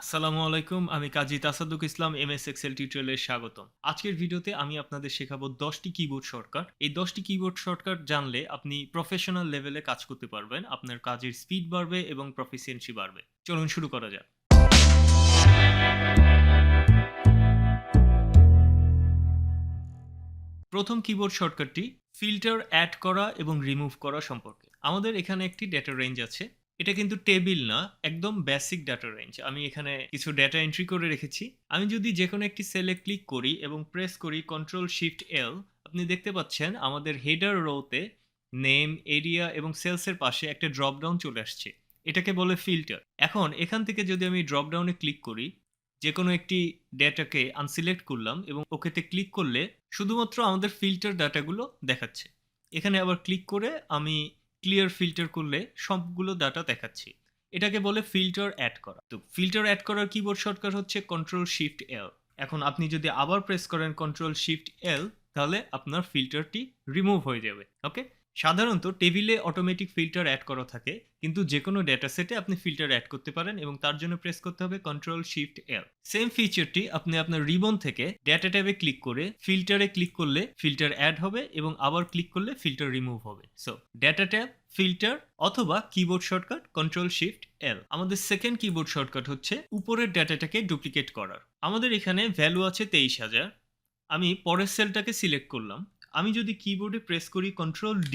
আসসালামু আলাইকুম, আমি কাজী তাসাদ্দুক ইসলাম এমএস এক্সেল টিউটোরিয়ালে স্বাগতম। আজকের ভিডিওতে আমি আপনাদের শেখাবো 10টি কিবোর্ড শর্টকাট। এই 10টি কিবোর্ড শর্টকাট জানলে আপনি প্রফেশনাল লেভেলে কাজ করতে পারবেন। আপনার কাজের স্পিড বাড়বে এবং প্রফিসিয়েন্সি বাড়বে। চলুন শুরু করা যাক। প্রথম কিবোর্ড শর্টকাটটি ফিল্টার অ্যাড করা এবং রিমুভ করা সম্পর্কে। আমাদের এখানে একটি ডেটা রেঞ্জ আছে। এটা কিন্তু টেবিল না, একদম বেসিক ডাটা রেঞ্জ। আমি এখানে কিছু ডেটা এন্ট্রি করে রেখেছি। আমি যদি যেকোনো একটি সেলে ক্লিক করি এবং প্রেস করি Ctrl+Shift+L, আপনি দেখতে পাচ্ছেন আমাদের হেডার রোতে নেম, এরিয়া এবং সেলসের পাশে একটা ড্রপ ডাউন চলে আসছে। এটাকে বলে ফিল্টার। এখন এখান থেকে যদি আমি ড্রপ ডাউনে ক্লিক করি, যেকোনো একটি ডেটাকে আনসিলেক্ট করলাম এবং ওকেতে ক্লিক করলে শুধুমাত্র আমাদের ফিল্টার ডাটাগুলো দেখাচ্ছে। এখানে আবার ক্লিক করে আমি ক্লিয়ার ফিল্টার করলে সবগুলো ডাটা দেখাচ্ছি। এটাকে বলে ফিল্টার অ্যাড করা। তো ফিল্টার অ্যাড করার কিবোর্ড শর্টকাট হচ্ছে Ctrl+Shift+L। এখন আপনি যদি আবার প্রেস করেন Ctrl+Shift+L, তাহলে আপনার ফিল্টারটি রিমুভ হয়ে যাবে। ওকে, সাধারণত টেবিলে অটোমেটিক ফিল্টার অ্যাড করা থাকে, কিন্তু যে কোনো ডেটা সেটে আপনি ফিল্টার অ্যাড করতে পারেন এবং তার জন্য প্রেস করতে হবে Ctrl+Shift+L। সেম ফিচারটি আপনি আপনার রিবন থেকে ডেটা ট্যাবে ক্লিক করে ফিল্টারে ক্লিক করলে ফিল্টার অ্যাড হবে এবং আবার ক্লিক করলে ফিল্টার রিমুভ হবে। সো ডেটা ট্যাব, ফিল্টার অথবা কিবোর্ড শর্টকাট Ctrl+Shift+L। আমাদের সেকেন্ড কিবোর্ড শর্টকাট হচ্ছে উপরের ডেটাটাকে ডুপ্লিকেট করার। আমাদের এখানে ভ্যালু আছে 23,000। আমি পরের সেলটাকে সিলেক্ট করলাম। আমি যদি কিবোর্ডে প্রেস করি Ctrl+D,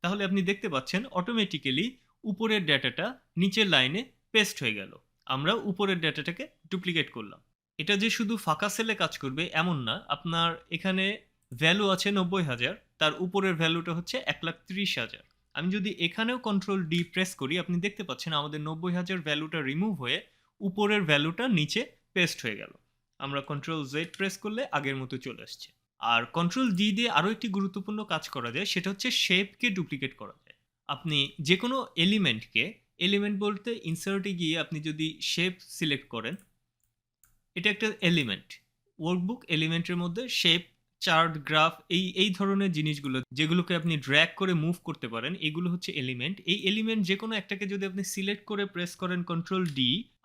তাহলে আপনি দেখতে পাচ্ছেন অটোমেটিক্যালি উপরের ডেটাটা নিচের লাইনে পেস্ট হয়ে গেল। আমরা উপরের ডেটাটাকে ডুপ্লিকেট করলাম। এটা যে শুধু ফাঁকা সেলে কাজ করবে এমন না। আপনার এখানে ভ্যালু আছে 90,000, তার উপরের ভ্যালুটা হচ্ছে 1,30,000। আমি যদি এখানেও Ctrl+D প্রেস করি, আপনি দেখতে পাচ্ছেন আমাদের 90,000 ভ্যালুটা রিমুভ হয়ে উপরের ভ্যালুটা নিচে পেস্ট হয়ে গেল। আমরা Ctrl+Z প্রেস করলে আগের মতো চলে আসছে। আর Ctrl+D দিয়ে আরও একটি গুরুত্বপূর্ণ কাজ করা যায়, সেটা হচ্ছে শেপকে ডুপ্লিকেট করা যায়। আপনি যে কোনো এলিমেন্টকে, এলিমেন্ট বলতে ইনসার্টে গিয়ে আপনি যদি শেপ সিলেক্ট করেন, এটা একটা এলিমেন্ট। ওয়ার্কবুক এলিমেন্টের মধ্যে শেপ, চার্ট, গ্রাফ এই ধরনের জিনিসগুলো যেগুলোকে আপনি ড্র্যাগ করে মুভ করতে পারেন, এগুলো হচ্ছে এলিমেন্ট। এই এলিমেন্ট যে কোনো একটাকে যদি আপনি সিলেক্ট করে প্রেস করেন Ctrl+D,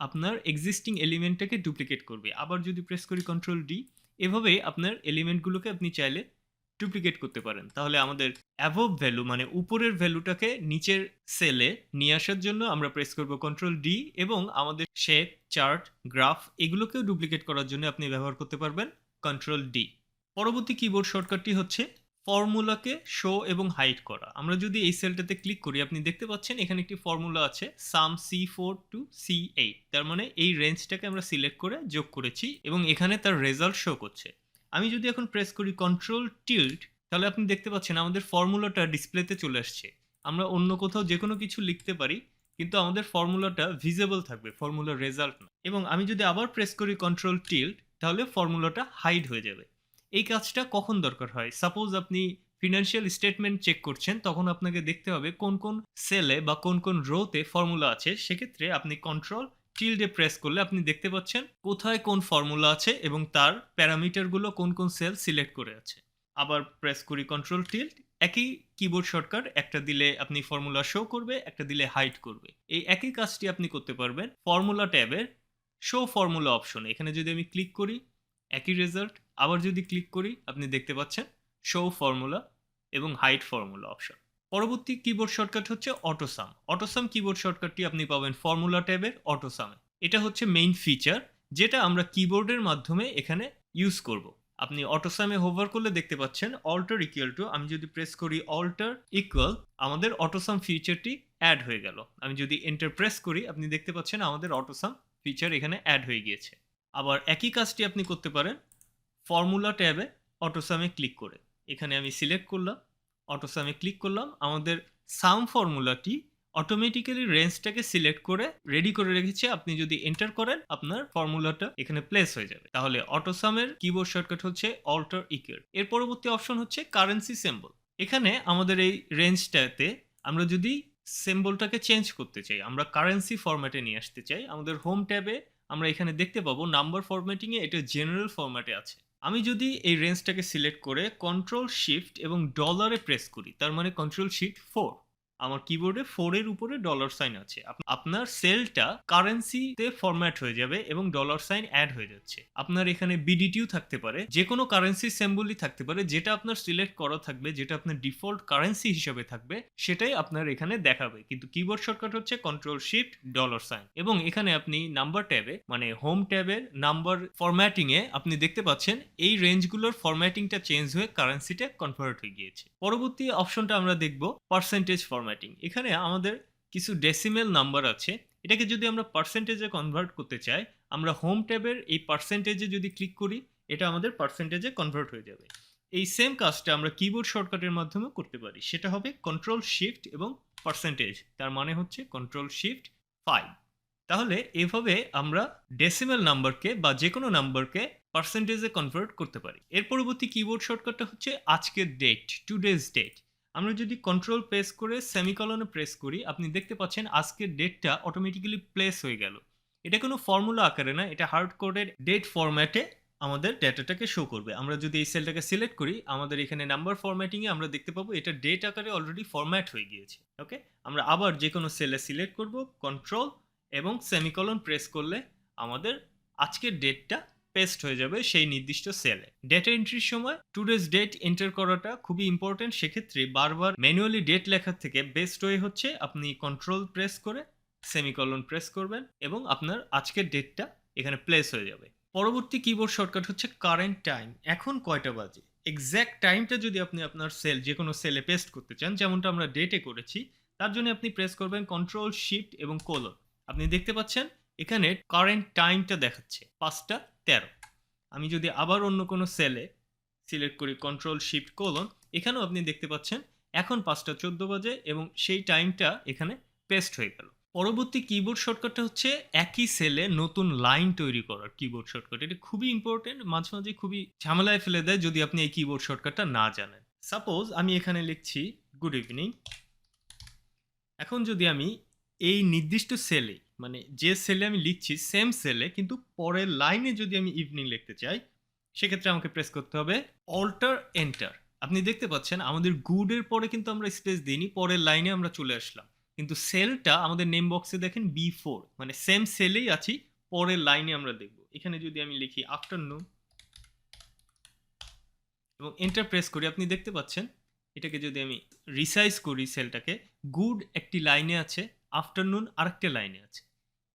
আপনার এক্সিস্টিং এলিমেন্টটাকে ডুপ্লিকেট করবে। আবার যদি প্রেস করি Ctrl+D, এভাবেই আপনার এলিমেন্টগুলোকে আপনি চাইলে ডুপ্লিকেট করতে পারেন। তাহলে আমাদের অ্যাবভ ভ্যালু মানে উপরের ভ্যালুটাকে নিচের সেলে নিয়ে আসার জন্য আমরা প্রেস করব Ctrl+D, এবং আমাদের শেপ, চার্ট, গ্রাফ এগুলোকেও ডুপ্লিকেট করার জন্য আপনি ব্যবহার করতে পারবেন Ctrl+D। পরবর্তী কিবোর্ড শর্টকাটটি হচ্ছে ফর্মুলাকে শো এবং হাইড করা। আমরা যদি এই সেলটাতে ক্লিক করি, আপনি দেখতে পাচ্ছেন এখানে একটি ফর্মুলা আছে সাম C4 to C8। তার মানে এই রেঞ্জটাকে আমরা সিলেক্ট করে যোগ করেছি এবং এখানে তার রেজাল্ট শো করছে। আমি যদি এখন প্রেস করি Ctrl+Tilt, তাহলে আপনি দেখতে পাচ্ছেন আমাদের ফর্মুলাটা ডিসপ্লেতে চলে আসছে। আমরা অন্য কোথাও যে কোনো কিছু লিখতে পারি, কিন্তু আমাদের ফর্মুলাটা ভিজিবল থাকবে, ফর্মুলার রেজাল্ট না। এবং আমি যদি আবার প্রেস করি Ctrl+Tilt, তাহলে ফর্মুলাটা হাইড হয়ে যাবে। এই কাজটা কখন দরকার হয়? সাপোজ আপনি ফিনান্সিয়াল স্টেটমেন্ট চেক করছেন, তখন আপনাকে দেখতে হবে কোন কোন সেলে বা কোন কোন রোতে ফর্মুলা আছে। সেক্ষেত্রে আপনি Ctrl+Tilde প্রেস করলে আপনি দেখতে পাচ্ছেন কোথায় কোন ফর্মুলা আছে এবং তার প্যারামিটারগুলো কোন কোন সেল সিলেক্ট করে আছে। আবার প্রেস করি Ctrl+Tilt, একই কিবোর্ড শর্টকাট, একটা দিলে আপনি ফর্মুলা শো করবে, একটা দিলে হাইড করবে। এই একই কাজটি আপনি করতে পারবেন ফর্মুলা ট্যাবের শো ফর্মুলা অপশনে। এখানে যদি আমি ক্লিক করি, একই রেজাল্ট। আবার যদি ক্লিক করি, আপনি দেখতে পাচ্ছেন শো ফর্মুলা এবং হাইড ফর্মুলা অপশন। পরবর্তী কিবোর্ড শর্টকাট হচ্ছে অটোসাম। অটোসাম কিবোর্ড শর্টকাটটি আপনি পাবেন ফর্মুলা ট্যাবের অটোসামে। এটা হচ্ছে মেইন ফিচার, যেটা আমরা কিবোর্ডের মাধ্যমে এখানে ইউজ করব। আপনি অটোসামে হোভার করলে দেখতে পাচ্ছেন অল্টার ইকুয়াল টু। আমি যদি প্রেস করি অল্টার ইকুয়াল, আমাদের অটোসাম ফিচারটি অ্যাড হয়ে গেল। আমি যদি এন্টার প্রেস করি, আপনি দেখতে পাচ্ছেন আমাদের অটোসাম ফিচার এখানে অ্যাড হয়ে গিয়েছে। আবার একই কাজটি আপনি করতে পারেন ফর্মুলা ট্যাবে অটোসামে ক্লিক করে। এখানে আমি সিলেক্ট করলাম, অটোসামে ক্লিক করলাম। আমাদের সাম ফর্মুলাটি অটোমেটিক্যালি রেঞ্জটাকে সিলেক্ট করে রেডি করে রেখেছে। আপনি যদি এন্টার করেন, আপনার ফর্মুলাটা এখানে প্লেস হয়ে যাবে। তাহলে অটোসামের কিবোর্ড শর্টকাট হচ্ছে অল্টার ইকুয়াল। এর পরবর্তী অপশন হচ্ছে কারেন্সি সিম্বল। এখানে আমাদের এই রেঞ্জটাতে আমরা যদি সিম্বলটাকে চেঞ্জ করতে চাই, আমরা কারেন্সি ফরম্যাটে নিয়ে আসতে চাই, আমাদের হোম ট্যাবে আমরা এখানে দেখতে পাবো নাম্বার ফরম্যাটিংয়ে এটা জেনারেল ফরম্যাটে আছে। আমি যদি এই রেঞ্জটাকে সিলেক্ট করে Ctrl+Shift এবং ডলারে প্রেস করি, তার মানে Ctrl+Shift+4, আমার কিবোর্ডে 4 এর উপরে ডলার সাইন আছে। আপনার সেলটা কারেন্সিতে ফরম্যাট হয়ে যাবে এবং ডলার সাইন এড হয়ে যাচ্ছে। আপনার এখানে বিডিটিও থাকতে পারে, যেকোনো কারেন্সি সিম্বলই থাকতে পারে, যেটা আপনার সিলেক্ট করা থাকবে, যেটা আপনার ডিফল্ট কারেন্সি হিসেবে থাকবে, সেটাই আপনার এখানে দেখাবে। কিন্তু কিবোর্ড শর্টকাট হচ্ছে Ctrl+Shift+$, এবং এখানে আপনি নাম্বার ট্যাবে মানে হোম ট্যাবের নাম্বার ফরম্যাটিং এ আপনি দেখতে পাচ্ছেন এই রেঞ্জগুলোর ফরম্যাটিংটা চেঞ্জ হয়ে কারেন্সিটা কনভার্ট হয়ে গিয়েছে। পরবর্তী অপশনটা আমরা দেখব পার্সেন্টেজ ফরম্যাটিং। এখানে আমাদের কিছু ডেসিমেল নাম্বার আছে, এটাকে যদি আমরা পার্সেন্টেজে কনভার্ট করতে চাই, আমরা হোম ট্যাবের এই পার্সেন্টেজে যদি ক্লিক করি, এটা আমাদের পার্সেন্টেজে কনভার্ট হয়ে যাবে। এই সেম কাজটা আমরা কিবোর্ড শর্টকাটের মাধ্যমে করতে পারি, সেটা হবে Ctrl+Shift এবং পার্সেন্টেজ, তার মানে হচ্ছে Ctrl+Shift+5। তাহলে এভাবে আমরা ডেসিমেল নাম্বারকে বা যে কোনো নাম্বারকে পার্সেন্টেজে কনভার্ট করতে পারি। এর পরবর্তী কিবোর্ড শর্টকাটটা হচ্ছে আজকের ডেট, টুডেজ ডেট। আমরা যদি কন্ট্রোল প্রেস করে সেমিকলনে প্রেস করি, আপনি দেখতে পাচ্ছেন আজকের ডেটটা অটোমেটিক্যালি প্লেস হয়ে গেল। এটা কোনো ফর্মুলা আকারে না, এটা হার্ড কোডের ডেট ফরম্যাটে আমাদের ডেটাটাকে শো করবে। আমরা যদি এই সেলটাকে সিলেক্ট করি, আমাদের এখানে নাম্বার ফরম্যাটিংয়ে আমরা দেখতে পাবো এটা ডেট আকারে অলরেডি ফরম্যাট হয়ে গিয়েছে। ওকে, আমরা আবার যে কোনো সেলে সিলেক্ট করব, কন্ট্রোল এবং সেমিকলন প্রেস করলে আমাদের আজকের ডেটটা পেস্ট হয়ে যাবে সেই নির্দিষ্ট সেলে। ডেটা এন্ট্রির সময় টুডেজ ডেট এন্টার করাটা খুবই ইম্পর্টেন্ট। সেক্ষেত্রে বারবার ম্যানুয়ালি ডেট লেখার থেকে বেস্ট ওয়ে হচ্ছে আপনি কন্ট্রোল প্রেস করে সেমিকলন প্রেস করবেন এবং আপনার আজকের ডেটটা এখানে প্লেস হয়ে যাবে। পরবর্তী কিবোর্ড শর্টকাট হচ্ছে কারেন্ট টাইম। এখন কয়টা বাজে, এক্স্যাক্ট টাইমটা যদি আপনি আপনার সেল যে কোনো সেলে পেস্ট করতে চান, যেমনটা আমরা ডেটে করেছি, তার জন্য আপনি প্রেস করবেন Ctrl+Shift এবং কোলন। আপনি দেখতে পাচ্ছেন এখানে কারেন্ট টাইমটা দেখাচ্ছে 5টা 13। আমি যদি আবার অন্য কোনো সেলে সিলেক্ট করি Ctrl+Shift:, এখানেও আপনি দেখতে পাচ্ছেন এখন 5টা 14 বাজে এবং সেই টাইমটা এখানে পেস্ট হয়ে গেল। পরবর্তী কিবোর্ড শর্টকাটটা হচ্ছে একই সেলে নতুন লাইন তৈরি করার কিবোর্ড শর্টকাট। এটা খুবই ইম্পর্টেন্ট, মাঝে মাঝে খুবই ঝামেলায় ফেলে দেয় যদি আপনি এই কিবোর্ড শর্টকাটটা না জানেন। সাপোজ আমি এখানে লিখছি গুড ইভিনিং। এখন যদি আমি এই নির্দিষ্ট সেলে মানে যে সেলে আমি লিখছি সেম সেলে কিন্তু পরের লাইনে যদি আমি ইভিনিং লিখতে চাই, সেক্ষেত্রে আমাকে প্রেস করতে হবে Alt+Enter। আপনি দেখতে পাচ্ছেন আমাদের গুডের পরে কিন্তু আমরা স্পেস দিইনি, পরের লাইনে আমরা চলে আসলাম, কিন্তু সেলটা আমাদের নেম বক্সে দেখেন B4, মানে সেম সেলেই আছি, পরের লাইনে আমরা দেখব। এখানে যদি আমি লিখি আফটারনুন এবং এন্টার প্রেস করি, আপনি দেখতে পাচ্ছেন এটাকে যদি আমি রিসাইজ করি সেলটাকে, গুড একটি লাইনে আছে, আফটারনুন আরেকটা লাইনে আছে।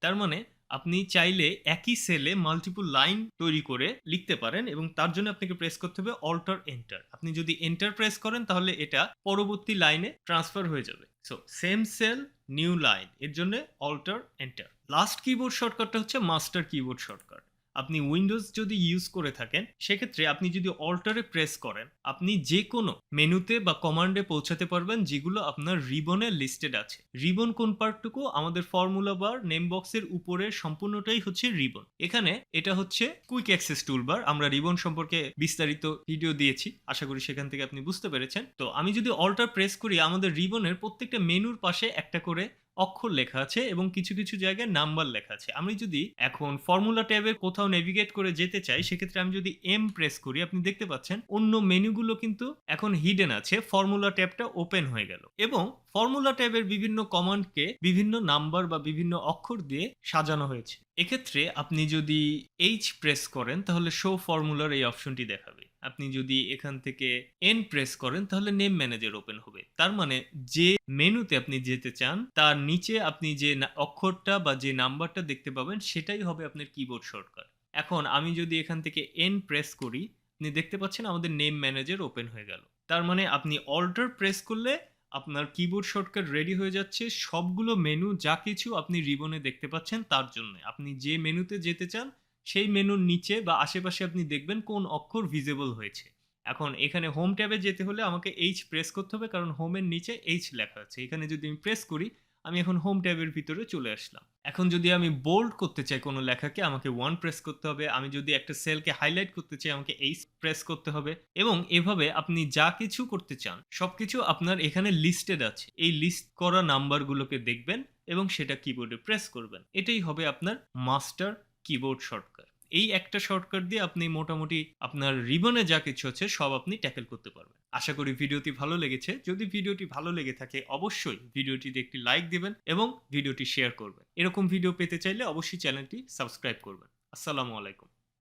তার মানে আপনি চাইলে একই সেলে মাল্টিপল লাইন তৈরি করে লিখতে পারেন এবং তার জন্য আপনাকে প্রেস করতে হবে Alt+Enter। আপনি যদি এন্টার প্রেস করেন তাহলে এটা পরবর্তী লাইনে ট্রান্সফার হয়ে যাবে। So same cell new line, এর জন্য Alt+Enter। লাস্ট কিবোর্ড শর্টকাটটা হচ্ছে মাস্টার কিবোর্ড শর্টকাট। আপনি উইন্ডোজ যদি ইউজ করে থাকেন, সেক্ষেত্রে আপনি যদি অল্টারে প্রেস করেন, আপনি যে কোনো মেনুতে বা কমান্ডে পৌঁছাতে পারবেন যেগুলো আপনার রিবনে লিস্টেড আছে। রিবন কোন পার্টটুকু, আমাদের ফর্মুলা বার নেম বক্সের উপরে সম্পূর্ণটাই হচ্ছে রিবন। এখানে এটা হচ্ছে কুইক অ্যাক্সেস টুলবার। আমরা রিবন সম্পর্কে বিস্তারিত ভিডিও দিয়েছি, আশা করি সেখান থেকে আপনি বুঝতে পেরেছেন। তো আমি যদি অল্টার প্রেস করি, আমাদের রিবনের প্রত্যেকটা মেনুর পাশে একটা করে অক্ষর লেখা আছে এবং কিছু কিছু জায়গায় নাম্বার লেখা আছে। আমি যদি এখন ফর্মুলা ট্যাবে কোথাও নেভিগেট করে যেতে চাই, সেক্ষেত্রে আমি যদি এম প্রেস করি, আপনি দেখতে পাচ্ছেন অন্য মেনুগুলো কিন্তু এখন হিডেন আছে, ফর্মুলা ট্যাবটা ওপেন হয়ে গেল এবং ফর্মুলা ট্যাবের বিভিন্ন কমান্ডকে বিভিন্ন নাম্বার বা বিভিন্ন অক্ষর দিয়ে সাজানো হয়েছে। এক্ষেত্রে আপনি যদি এইচ প্রেস করেন তাহলে শো ফর্মুলার এই অপশনটি দেখাবে। আপনি যদি এখান থেকে এন প্রেস করেন তাহলে নেম ম্যানেজার ওপেন হবে। তার মানে যে মেনুতে আপনি যেতে চান তার নিচে আপনি যে অক্ষরটা বা যে নাম্বারটা দেখতে পাবেন সেটাই হবে আপনার কিবোর্ড শর্টকাট। এখন আমি যদি এখান থেকে এন প্রেস করি, আপনি দেখতে পাচ্ছেন আমাদের নেম ম্যানেজার ওপেন হয়ে গেল। তার মানে আপনি অল্টার প্রেস করলে আপনার কিবোর্ড শর্টকাট রেডি হয়ে যাচ্ছে। সবগুলো মেনু যা কিছু আপনি রিবনে দেখতে পাচ্ছেন তার জন্য আপনি যে মেনুতে যেতে চান সেই মেনুর নিচে বা আশেপাশে আপনি দেখবেন কোন অক্ষর ভিজিবল হয়েছে। এখন এখানে হোম ট্যাবে যেতে হলে আমাকে এইচ প্রেস করতে হবে, কারণ হোমের নিচে এইচ লেখা আছে। এখানে যদি আমি প্রেস করি, আমি এখন হোম ট্যাবের ভিতরে চলে আসলাম। এখন যদি আমি বোল্ড করতে চাই কোনো লেখাকে, আমাকে 1 প্রেস করতে হবে। আমি যদি একটা সেলকে হাইলাইট করতে চাই, আমাকে এইচ প্রেস করতে হবে। এবং এভাবে আপনি যা কিছু করতে চান সবকিছু আপনার এখানে লিস্টেড আছে। এই লিস্ট করা নাম্বারগুলোকে দেখবেন এবং সেটা কিবোর্ডে প্রেস করবেন। এটাই হবে আপনার মাস্টার কিবোর্ড শর্টকাট। এই একটা শর্টকাট দিয়ে আপনি মোটামুটি আপনার রিবনে যা কিছু আছে সব আপনি ট্যাকেল করতে পারবেন। আশা করি ভিডিওটি ভালো লেগেছে। যদি ভিডিওটি ভালো লেগে থাকে অবশ্যই ভিডিওটিতে একটি লাইক দিবেন এবং ভিডিওটি শেয়ার করবেন। এরকম ভিডিও পেতে চাইলে অবশ্যই চ্যানেলটি সাবস্ক্রাইব করবেন। আসসালামু আলাইকুম।